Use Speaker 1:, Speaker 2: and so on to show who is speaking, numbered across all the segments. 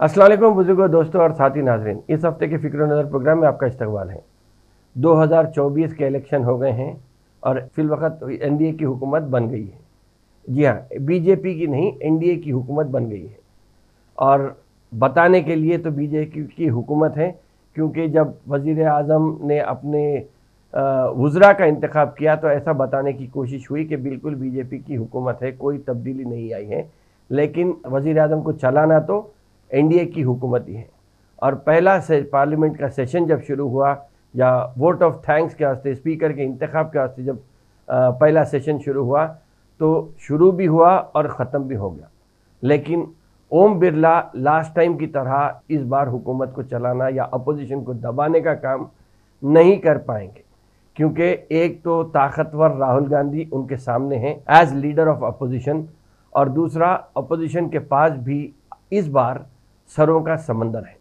Speaker 1: अस्सलाम वालेकुम बुजुर्गों, दोस्तों और साथी नाजरीन। इस हफ्ते के फ़िक्र नज़र प्रोग्राम में आपका इस्तकबाल है। 2024 के इलेक्शन हो गए हैं और फिलवक़्त एनडीए की हुकूमत बन गई है। जी हाँ, बीजेपी की नहीं, एनडीए की हुकूमत बन गई है। और बताने के लिए तो बीजेपी की हुकूमत है, क्योंकि जब वज़ीर आज़म ने अपने वज़रा का इंतखाब किया तो ऐसा बताने की कोशिश हुई कि बिल्कुल बीजेपी की हुकूमत है, कोई तब्दीली नहीं आई है। लेकिन वज़ीर आज़म को चलाना तो एनडीए की हुकूमत ही है। और पहला से पार्लियामेंट का सेशन जब शुरू हुआ, या वोट ऑफ थैंक्स के वास्ते, स्पीकर के इंतखाब के वास्ते जब पहला सेशन शुरू हुआ, तो शुरू भी हुआ और ख़त्म भी हो गया। लेकिन ओम बिरला लास्ट टाइम की तरह इस बार हुकूमत को चलाना या अपोजिशन को दबाने का काम नहीं कर पाएंगे, क्योंकि एक तो ताकतवर राहुल गांधी उनके सामने हैं एज लीडर ऑफ अपोजिशन, और दूसरा अपोजिशन के पास भी इस बार सरों का समंदर है।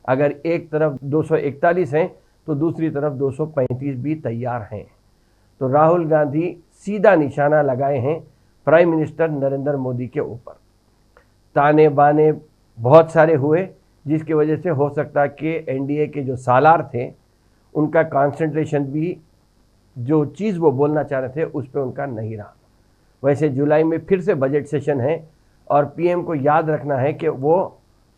Speaker 1: अगर एक तरफ 241 हैं तो दूसरी तरफ 235 भी तैयार हैं। तो राहुल गांधी सीधा निशाना लगाए हैं प्राइम मिनिस्टर नरेंद्र मोदी के ऊपर। ताने बाने बहुत सारे हुए, जिसकी वजह से हो सकता है कि एनडीए के जो सालार थे उनका कंसंट्रेशन भी जो चीज़ वो बोलना चाह रहे थे उस पर उनका नहीं रहा। वैसे जुलाई में फिर से बजट सेशन है और पीएम को याद रखना है कि वो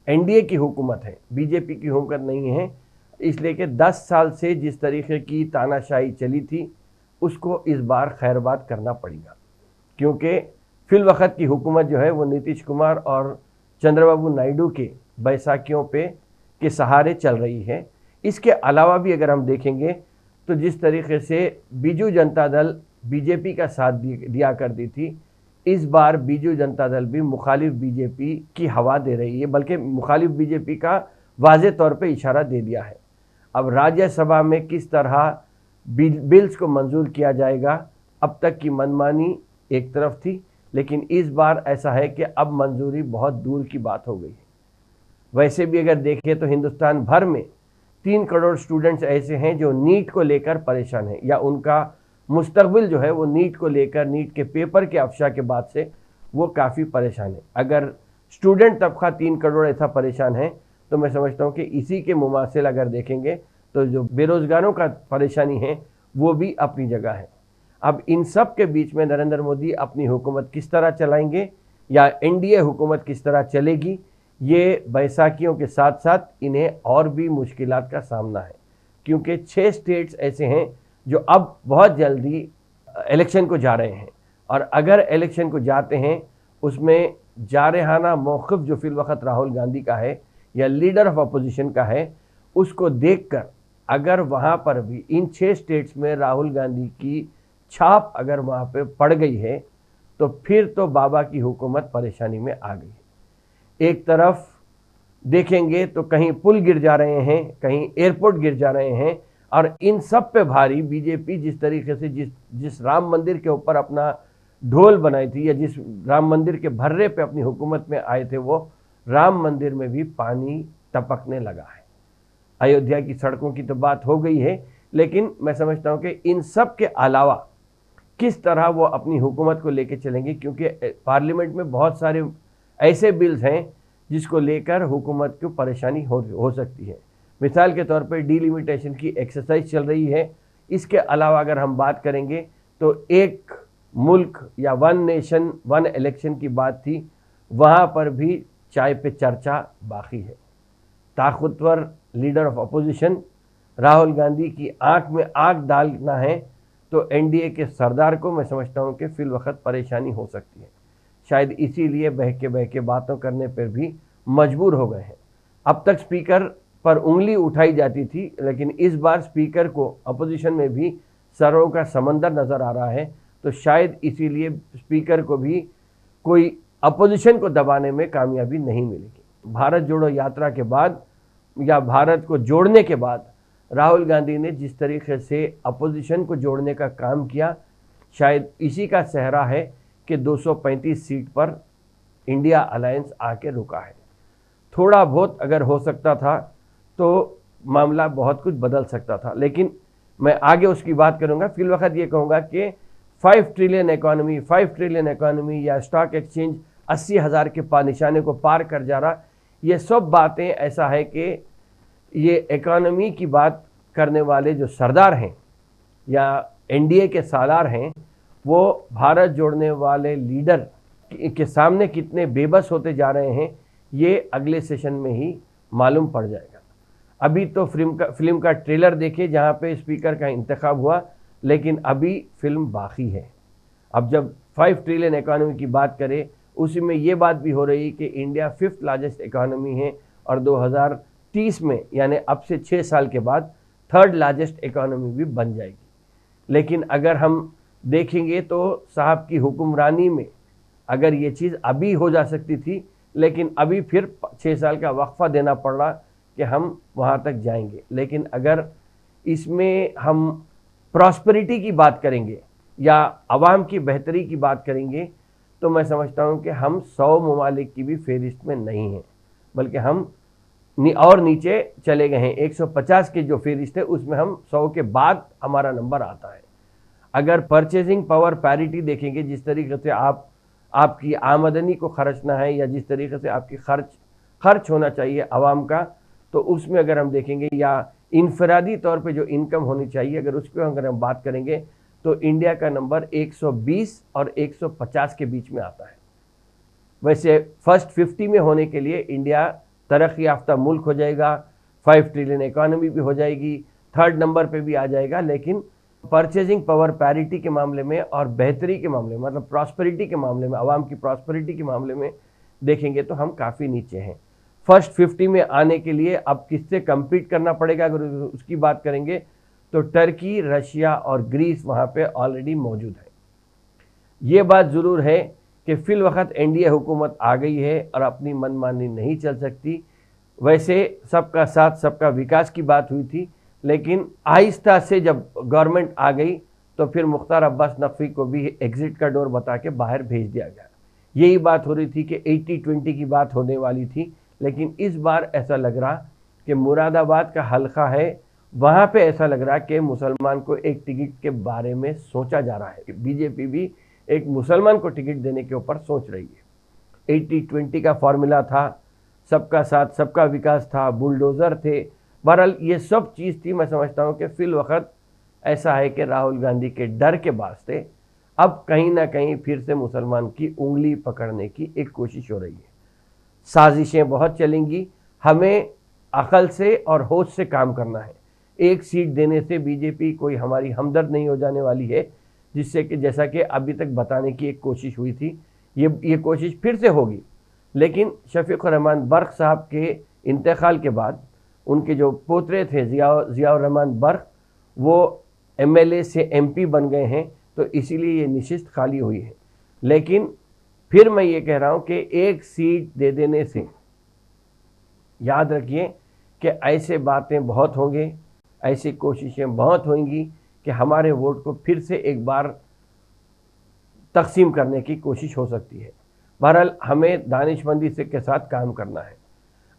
Speaker 1: एनडीए की हुकूमत है, बीजेपी की हुकूमत नहीं है। इसलिए कि 10 साल से जिस तरीके की तानाशाही चली थी उसको इस बार खैरबाद करना पड़ेगा, क्योंकि फिलवक़्त की हुकूमत जो है वो नीतीश कुमार और चंद्रबाबू नायडू के बैसाखियों पे के सहारे चल रही है। इसके अलावा भी अगर हम देखेंगे तो जिस तरीके से बीजू जनता दल बीजेपी का साथ दिया करती थी, इस बार बीजू जनता दल भी मुखालिफ बीजेपी की हवा दे रही है, बल्कि मुखालिफ बीजेपी का वाज़े तौर पे इशारा दे दिया है। अब राज्यसभा में किस तरह बिल्स को मंजूर किया जाएगा, अब तक की मनमानी एक तरफ थी, लेकिन इस बार ऐसा है कि अब मंजूरी बहुत दूर की बात हो गई है। वैसे भी अगर देखें तो हिंदुस्तान भर में 3 करोड़ स्टूडेंट्स ऐसे हैं जो नीट को लेकर परेशान हैं, या उनका मुस्तकबिल जो है वो नीट को लेकर, नीट के पेपर के अफशा के बाद से वो काफ़ी परेशान है। अगर स्टूडेंट तबका 3 करोड़ ऐसा परेशान है तो मैं समझता हूँ कि इसी के मुमासिल अगर देखेंगे तो जो बेरोज़गारों का परेशानी है वो भी अपनी जगह है। अब इन सब के बीच में नरेंद्र मोदी अपनी हुकूमत किस तरह चलाएंगे या एनडीए हुकूमत किस तरह चलेगी, ये बैसाखियों के साथ साथ इन्हें और भी मुश्किलात का सामना है, क्योंकि 6 स्टेट्स ऐसे हैं जो अब बहुत जल्दी इलेक्शन को जा रहे हैं। और अगर इलेक्शन को जाते हैं उसमें जारहाना मौक़िफ़ जो फिलवक़्त राहुल गांधी का है या लीडर ऑफ अपोजिशन का है, उसको देखकर अगर वहाँ पर भी इन 6 स्टेट्स में राहुल गांधी की छाप अगर वहाँ पे पड़ गई है तो फिर तो बाबा की हुकूमत परेशानी में आ गई है। एक तरफ देखेंगे तो कहीं पुल गिर जा रहे हैं, कहीं एयरपोर्ट गिर जा रहे हैं, और इन सब पे भारी बीजेपी जिस तरीके से जिस राम मंदिर के ऊपर अपना ढोल बनाई थी, या जिस राम मंदिर के भर्रे पे अपनी हुकूमत में आए थे, वो राम मंदिर में भी पानी टपकने लगा है। अयोध्या की सड़कों की तो बात हो गई है, लेकिन मैं समझता हूँ कि इन सब के अलावा किस तरह वो अपनी हुकूमत को लेकर चलेंगे, क्योंकि पार्लियामेंट में बहुत सारे ऐसे बिल्स हैं जिसको लेकर हुकूमत को परेशानी हो सकती है। मिसाल के तौर पर डिलिमिटेशन की एक्सरसाइज चल रही है। इसके अलावा अगर हम बात करेंगे तो एक मुल्क या वन नेशन वन इलेक्शन की बात थी, वहाँ पर भी चाय पे चर्चा बाकी है। ताकतवर leader of opposition Rahul Gandhi की आंख में आंख डालना है तो एनडीए के सरदार को मैं समझता हूँ कि फिलवक़्त परेशानी हो सकती है। शायद इसीलिए बहके बातों करने पर भी मजबूर हो गए हैं। अब तक स्पीकर पर उंगली उठाई जाती थी, लेकिन इस बार स्पीकर को अपोजिशन में भी सरों का समंदर नज़र आ रहा है, तो शायद इसीलिए स्पीकर को भी कोई अपोजिशन को दबाने में कामयाबी नहीं मिलेगी। भारत जोड़ो यात्रा के बाद या भारत को जोड़ने के बाद राहुल गांधी ने जिस तरीके से अपोजिशन को जोड़ने का काम किया, शायद इसी का सेहरा है कि 235 सीट पर इंडिया अलायंस आके रुका है। थोड़ा बहुत अगर हो सकता था तो मामला बहुत कुछ बदल सकता था, लेकिन मैं आगे उसकी बात करूंगा। फिलवक़्त ये कहूँगा कि 5 ट्रिलियन इकॉनमी या स्टॉक एक्सचेंज 80,000 के निशाने को पार कर जा रहा, ये सब बातें ऐसा है कि ये इकोनॉमी की बात करने वाले जो सरदार हैं या एनडीए के सालार हैं, वो भारत जोड़ने वाले लीडर के सामने कितने बेबस होते जा रहे हैं, ये अगले सेशन में ही मालूम पड़ जाएगा। अभी तो फिल्म का ट्रेलर देखे जहाँ पे स्पीकर का इंतखाब हुआ, लेकिन अभी फिल्म बाकी है। अब जब 5 ट्रिलियन इकोनॉमी की बात करें, उसी में ये बात भी हो रही कि इंडिया 5th लार्जेस्ट इकोनॉमी है और 2030 में यानी अब से 6 साल के बाद 3rd लार्जेस्ट इकोनॉमी भी बन जाएगी। लेकिन अगर हम देखेंगे तो साहब की हुक्मरानी में अगर ये चीज़ अभी हो जा सकती थी, लेकिन अभी फिर 6 साल का वक्फा देना पड़ रहा कि हम वहाँ तक जाएंगे। लेकिन अगर इसमें हम प्रॉस्पेरिटी की बात करेंगे या आवाम की बेहतरी की बात करेंगे, तो मैं समझता हूँ कि हम 100 ममालिक की भी फहरिस्त में नहीं हैं, बल्कि हम और नीचे चले गए हैं। 150 की जो फहरिस्त है उसमें हम 100 के बाद हमारा नंबर आता है। अगर परचेजिंग पावर पैरिटी देखेंगे, जिस तरीके से आपकी आमदनी को खर्चना है या जिस तरीके से आपकी खर्च होना चाहिए आवाम का, तो उसमें अगर हम देखेंगे या इनफरादी तौर पे जो इनकम होनी चाहिए, अगर उसको अगर हम बात करेंगे तो इंडिया का नंबर 120 और 150 के बीच में आता है। वैसे फर्स्ट 50 में होने के लिए इंडिया तरक्की याफ्ता मुल्क हो जाएगा, 5 ट्रिलियन इकोनॉमी भी हो जाएगी, 3rd नंबर पे भी आ जाएगा। लेकिन परचेजिंग पावर पैरिटी के मामले में और बेहतरी के मामले में, मतलब प्रॉस्पेरिटी के मामले में, आवाम की प्रॉस्पेरिटी के मामले में देखेंगे तो हम काफ़ी नीचे हैं। फर्स्ट 50 में आने के लिए अब किससे कम्पीट करना पड़ेगा, अगर उसकी बात करेंगे तो टर्की, रशिया और ग्रीस वहाँ पे ऑलरेडी मौजूद है। ये बात ज़रूर है कि फिल वक्त एनडीए हुकूमत आ गई है और अपनी मनमानी नहीं चल सकती। वैसे सबका साथ सबका विकास की बात हुई थी, लेकिन आहिस्ता से जब गवर्नमेंट आ गई तो फिर मुख्तार अब्बास नकवी को भी एग्ज़िट का डोर बता के बाहर भेज दिया गया। यही बात हो रही थी कि 80-20 की बात होने वाली थी, लेकिन इस बार ऐसा लग रहा कि मुरादाबाद का हल्का है, वहाँ पे ऐसा लग रहा कि मुसलमान को एक टिकट के बारे में सोचा जा रहा है। बीजेपी भी एक मुसलमान को टिकट देने के ऊपर सोच रही है। 80-20 का फॉर्मूला था, सबका साथ सबका विकास था, बुलडोज़र थे, बहरहाल ये सब चीज़ थी। मैं समझता हूँ कि फिल वक्त ऐसा है कि राहुल गांधी के डर के वास्ते अब कहीं ना कहीं फिर से मुसलमान की उंगली पकड़ने की एक कोशिश हो रही है। साजिशें बहुत चलेंगी, हमें अकल से और होश से काम करना है। एक सीट देने से बीजेपी कोई हमारी हमदर्द नहीं हो जाने वाली है, जिससे कि जैसा कि अभी तक बताने की एक कोशिश हुई थी, ये कोशिश फिर से होगी। लेकिन शफीकुर रहमान बर्क साहब के इंतकाल के बाद उनके जो पोतरे थे ज़ियाउर रहमान बर्क, वो एमएलए से एमपी बन गए हैं, तो इसीलिए ये नशिस्त खाली हुई है। लेकिन फिर मैं ये कह रहा हूँ कि एक सीट दे देने से याद रखिए कि ऐसे बातें बहुत होंगे, ऐसी कोशिशें बहुत होंगी कि हमारे वोट को फिर से एक बार तकसीम करने की कोशिश हो सकती है। बहरहाल हमें दानिशमंदी से के साथ काम करना है।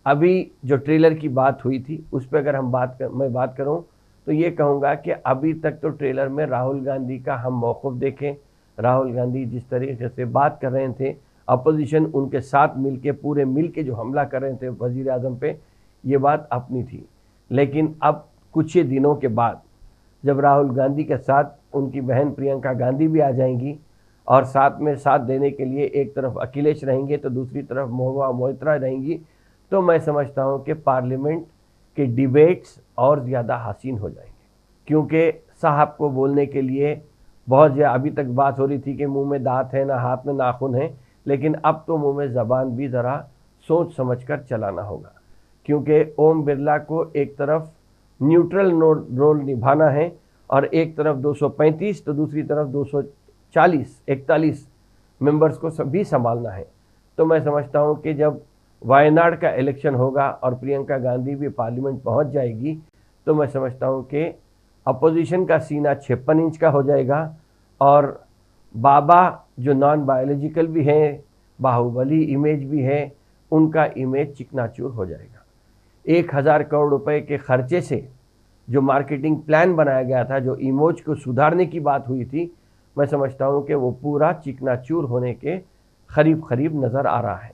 Speaker 1: अभी जो ट्रेलर की बात हुई थी उस पर अगर मैं बात करूं तो ये कहूँगा कि अभी तक तो ट्रेलर में राहुल गांधी का हम मौक़िफ़ देखें। राहुल गांधी जिस तरीके से बात कर रहे थे, अपोजिशन उनके साथ मिलके पूरे मिलके जो हमला कर रहे थे वज़ीर आज़म पे, ये बात अपनी थी। लेकिन अब कुछ ही दिनों के बाद जब राहुल गांधी के साथ उनकी बहन प्रियंका गांधी भी आ जाएंगी और साथ में साथ देने के लिए एक तरफ अखिलेश रहेंगे तो दूसरी तरफ महुआ मोइत्रा रहेंगी, तो मैं समझता हूँ कि पार्लियामेंट के डिबेट्स और ज़्यादा हसीन हो जाएंगे। क्योंकि साहब को बोलने के लिए बहुत ज़्यादा, अभी तक बात हो रही थी कि मुंह में दांत है ना हाथ में नाखून है, लेकिन अब तो मुंह में ज़बान भी ज़रा सोच समझकर चलाना होगा। क्योंकि ओम बिरला को एक तरफ न्यूट्रल रोल निभाना है और एक तरफ 235 तो दूसरी तरफ 241 मेंबर्स को भी संभालना है। तो मैं समझता हूँ कि जब वायनाड का इलेक्शन होगा और प्रियंका गांधी भी पार्लियामेंट पहुँच जाएगी, तो मैं समझता हूँ कि अपोजिशन का सीना 56 इंच का हो जाएगा और बाबा जो नॉन बायोलॉजिकल भी हैं, बाहुबली इमेज भी है, उनका इमेज चिकनाचूर हो जाएगा। 1000 करोड़ रुपए के खर्चे से जो मार्केटिंग प्लान बनाया गया था, जो इमेज को सुधारने की बात हुई थी, मैं समझता हूँ कि वो पूरा चिकनाचूर होने के करीब नज़र आ रहा है।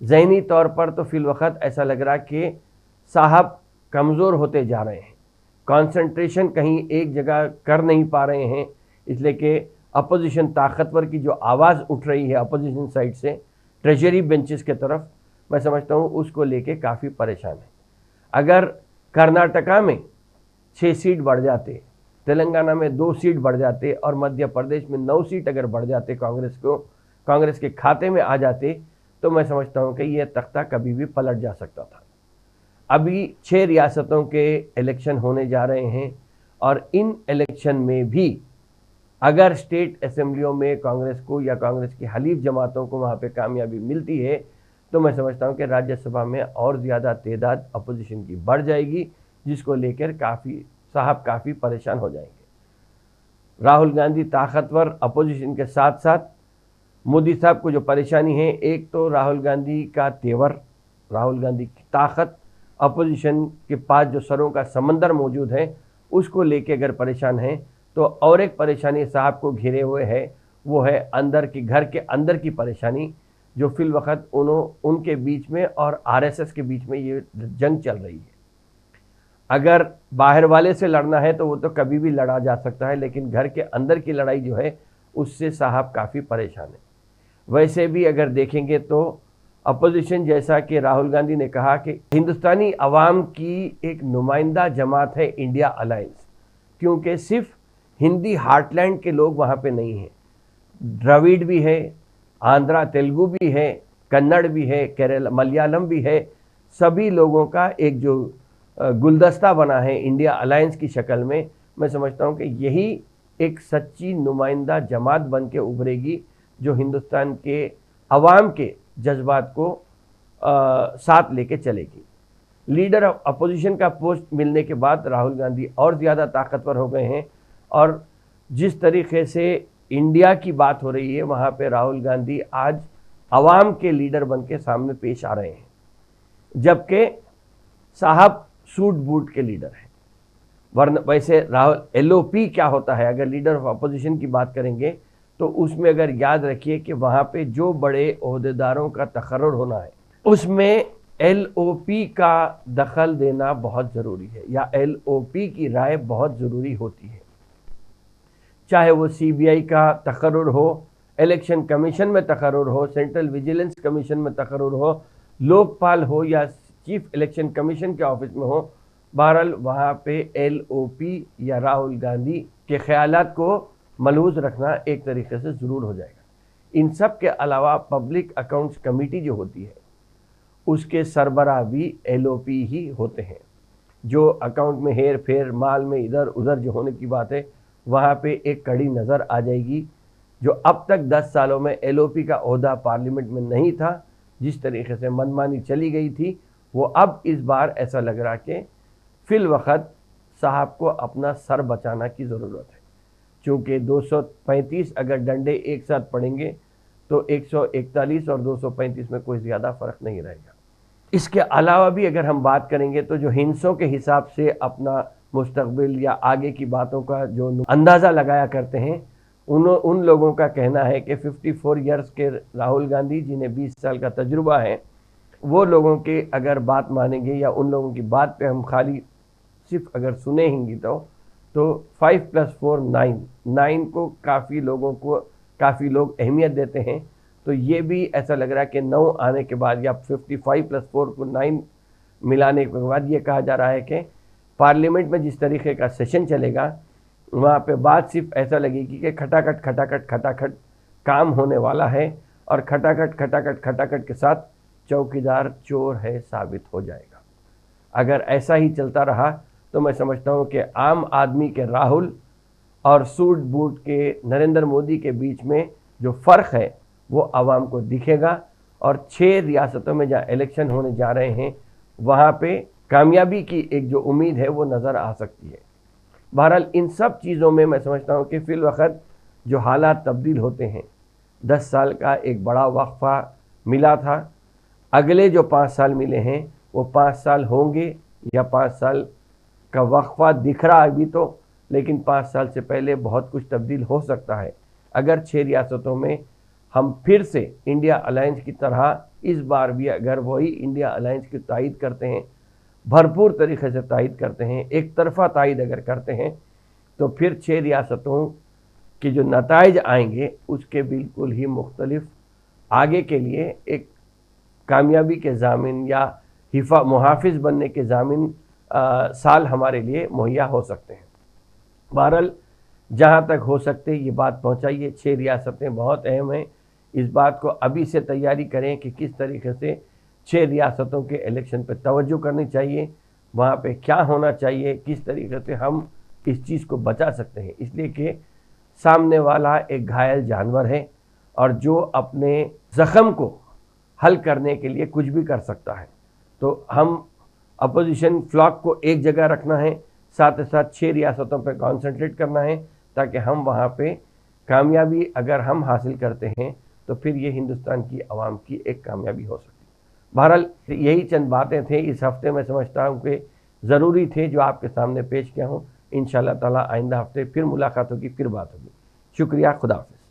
Speaker 1: ज़हनी तौर पर तो फिलवक़्त ऐसा लग रहा कि साहब कमज़ोर होते जा रहे हैं, कंसंट्रेशन कहीं एक जगह कर नहीं पा रहे हैं, इसलिए कि अपोजिशन ताकतवर की जो आवाज़ उठ रही है अपोजिशन साइड से ट्रेजरी बेंचेस के तरफ, मैं समझता हूँ उसको लेके काफ़ी परेशान है। अगर कर्नाटका में 6 सीट बढ़ जाते, तेलंगाना में 2 सीट बढ़ जाते और मध्य प्रदेश में 9 सीट अगर बढ़ जाते कांग्रेस के खाते में आ जाते, तो मैं समझता हूँ कि यह तख्ता कभी भी पलट जा सकता था। अभी 6 रियासतों के इलेक्शन होने जा रहे हैं और इन इलेक्शन में भी अगर स्टेट असेंबलियों में कांग्रेस को या कांग्रेस की हलीफ जमातों को वहाँ पे कामयाबी मिलती है, तो मैं समझता हूँ कि राज्यसभा में और ज़्यादा तादाद अपोजिशन की बढ़ जाएगी, जिसको लेकर साहब काफ़ी परेशान हो जाएंगे। राहुल गांधी ताकतवर अपोजिशन के साथ साथ मोदी साहब को जो परेशानी है, एक तो राहुल गांधी का तेवर, राहुल गांधी की ताकत, अपोजिशन के पास जो सरों का समंदर मौजूद है उसको लेके अगर परेशान हैं, तो और एक परेशानी साहब को घिरे हुए है, वो है घर के अंदर की परेशानी, जो फिलवक़्त उनके बीच में और आरएसएस के बीच में ये जंग चल रही है। अगर बाहर वाले से लड़ना है तो वो तो कभी भी लड़ा जा सकता है, लेकिन घर के अंदर की लड़ाई जो है उससे साहब काफ़ी परेशान है। वैसे भी अगर देखेंगे तो अपोजिशन, जैसा कि राहुल गांधी ने कहा कि हिंदुस्तानी अवाम की एक नुमाइंदा जमात है इंडिया अलायंस, क्योंकि सिर्फ हिंदी हार्टलैंड के लोग वहाँ पे नहीं हैं, द्रविड़ भी है, आंध्रा तेलुगु भी है, कन्नड़ भी है, केरल मलयालम भी है, सभी लोगों का एक जो गुलदस्ता बना है इंडिया अलायंस की शक्ल में, मैं समझता हूँ कि यही एक सच्ची नुमाइंदा जमात बन के उभरेगी, जो हिंदुस्तान के अवाम के जज्बात को साथ लेके चलेगी। लीडर ऑफ अपोजिशन का पोस्ट मिलने के बाद राहुल गांधी और ज़्यादा ताकतवर हो गए हैं, और जिस तरीके से इंडिया की बात हो रही है, वहाँ पे राहुल गांधी आज अवाम के लीडर बन के सामने पेश आ रहे हैं, जबकि साहब सूट बूट के लीडर हैं। वरना वैसे राहुल एलओपी क्या होता है, अगर लीडर ऑफ अपोजिशन की बात करेंगे तो उसमें अगर याद रखिए कि वहाँ पे जो बड़े ओहदेदारों का तकर्रुर होना है, उसमें एलओपी का दखल देना बहुत ज़रूरी है, या एलओपी की राय बहुत ज़रूरी होती है। चाहे वो सीबीआई का तकर्रुर हो, इलेक्शन कमीशन में तकर्रुर हो, सेंट्रल विजिलेंस कमीशन में तकर्रुर हो, लोकपाल हो या चीफ इलेक्शन कमीशन के ऑफिस में हो, बहरहाल वहाँ पे एलओपी या राहुल गांधी के ख्यालात को मलहूज़ रखना एक तरीके से ज़रूर हो जाएगा। इन सब के अलावा पब्लिक अकाउंट्स कमेटी जो होती है, उसके सरबराह भी एलओपी ही होते हैं। जो अकाउंट में हेर फेर, माल में इधर उधर जो होने की बात है, वहाँ पे एक कड़ी नज़र आ जाएगी। जो अब तक 10 सालों में एलओपी का ओहदा पार्लियामेंट में नहीं था, जिस तरीके से मनमानी चली गई थी, वो अब इस बार ऐसा लग रहा कि फिलवक़्त साहब को अपना सर बचाना की ज़रूरत है, क्योंकि 235 अगर डंडे एक साथ पड़ेंगे तो 141 और 235 में कोई ज़्यादा फ़र्क नहीं रहेगा। इसके अलावा भी अगर हम बात करेंगे तो जो हिंसों के हिसाब से अपना मुस्तकबिल या आगे की बातों का जो अंदाज़ा लगाया करते हैं, उन लोगों का कहना है कि 54 ईयर्स के राहुल गांधी, जिन्हें 20 साल का तजुर्बा है, वो लोगों के अगर बात मानेंगे या उन लोगों की बात पे हम खाली सिर्फ अगर सुनेंगे तो 5 + 4 9 को काफ़ी लोग अहमियत देते हैं। तो ये भी ऐसा लग रहा है कि 9 आने के बाद या 55 + 4 को 9 मिलाने के बाद ये कहा जा रहा है कि पार्लियामेंट में जिस तरीके का सेशन चलेगा, वहाँ पे बात सिर्फ ऐसा लगेगी कि खटाखट काम होने वाला है, और खटाखट के साथ चौकीदार चोर है साबित हो जाएगा। अगर ऐसा ही चलता रहा तो मैं समझता हूँ कि आम आदमी के राहुल और सूट बूट के नरेंद्र मोदी के बीच में जो फ़र्क है वो आवाम को दिखेगा, और 6 रियासतों में जहाँ इलेक्शन होने जा रहे हैं वहाँ पे कामयाबी की एक जो उम्मीद है वो नज़र आ सकती है। बहरहाल इन सब चीज़ों में मैं समझता हूँ कि फिलवक़्त जो हालात तब्दील होते हैं, 10 साल का एक बड़ा वक्फ़ा मिला था, अगले जो 5 साल मिले हैं वो 5 साल होंगे या 5 साल का वक्फ़ा दिख रहा है अभी तो, लेकिन 5 साल से पहले बहुत कुछ तब्दील हो सकता है। अगर 6 रियासतों में हम फिर से इंडिया अलायंस की तरह इस बार भी अगर वही इंडिया अलायंस की तायद करते हैं, भरपूर तरीके से तायद करते हैं, एक तरफा तायद अगर करते हैं, तो फिर 6 रियासतों के जो नताइज आएंगे उसके बिल्कुल ही मुख्तलिफ आगे के लिए एक कामयाबी के ज़ामिन या मुहाफिज बनने के ज़ामिन साल हमारे लिए मुहैया हो सकते हैं। बहरहाल जहाँ तक हो सकते ये बात पहुँचाइए। 6 रियासतें बहुत अहम हैं, इस बात को अभी से तैयारी करें कि किस तरीके से 6 रियासतों के इलेक्शन पर तवज्जो करनी चाहिए, वहाँ पे क्या होना चाहिए, किस तरीके से हम इस चीज़ को बचा सकते हैं। इसलिए कि सामने वाला एक घायल जानवर है और जो अपने ज़ख़म को हल करने के लिए कुछ भी कर सकता है। तो हम अपोजिशन फ्लॉक को एक जगह रखना है, साथ ही साथ 6 रियासतों पर कॉन्सेंट्रेट करना है, ताकि हम वहाँ पे कामयाबी अगर हम हासिल करते हैं तो फिर ये हिंदुस्तान की आवाम की एक कामयाबी हो सकती है। बहरहाल यही चंद बातें थे इस हफ्ते, मैं समझता हूँ कि ज़रूरी थे जो आपके सामने पेश किया हूँ। इंशाअल्लाह ताला आइंदा हफ्ते फिर मुलाकात होगी, फिर बात होगी। शुक्रिया, खुदा हाफ़िज़।